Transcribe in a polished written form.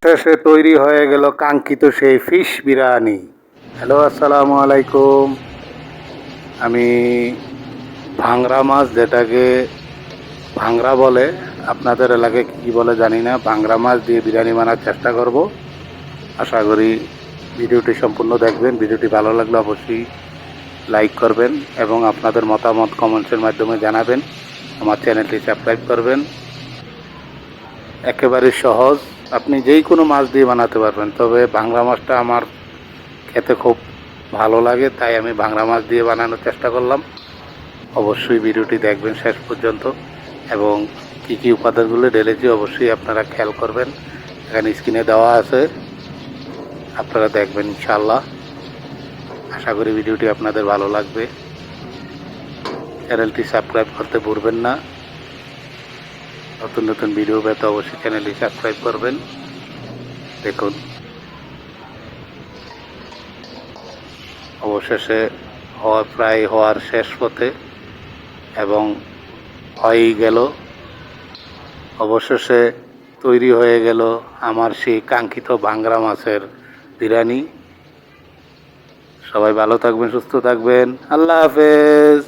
শেষে তৈরি হয়ে গেল কাঙ্ক্ষিত সেই ফিশ বিরিয়ানি। হ্যালো, আসসালামু আলাইকুম। আমি ভাংরা মাছ, যেটাকে ভাংরা বলে, আপনাদের এলাকায় কী বলে জানি না, ভাংরা মাছ দিয়ে বিরিয়ানি বানার চেষ্টা করব। আশা করি ভিডিওটি সম্পূর্ণ দেখবেন। ভিডিওটি ভালো লাগলে অবশ্যই লাইক করবেন এবং আপনাদের মতামত কমেন্টসের মাধ্যমে জানাবেন। আমার চ্যানেলটি সাবস্ক্রাইব করবেন। একেবারে সহজ, আপনি যেই কোনো মাছ দিয়ে বানাতে পারবেন, তবে ভাংরা মাছটা আমার খেতে খুব ভালো লাগে, তাই আমি ভাংরা মাছ দিয়ে বানানোর চেষ্টা করলাম। অবশ্যই ভিডিওটি দেখবেন শেষ পর্যন্ত এবং কী কী উপাদানগুলো ঢেলেছি অবশ্যই আপনারা খেয়াল করবেন। এখানে স্ক্রিনে দেওয়া আছে, আপনারা দেখবেন ইনশাআল্লাহ। আশা করি ভিডিওটি আপনাদের ভালো লাগবে। চ্যানেলটি সাবস্ক্রাইব করতে ভুলবেন না। নতুন নতুন ভিডিও পেতে অবশ্যই চ্যানেলটি সাবস্ক্রাইব করবেন। দেখুন, অবশেষে প্রায় হওয়ার শেষ পথে এবং হয়েই গেল। অবশেষে তৈরি হয়ে গেল আমার সেই কাঙ্ক্ষিত ভাংরা মাছের বিরিয়ানি। সবাই ভালো থাকবেন, সুস্থ থাকবেন। আল্লাহ হাফেজ।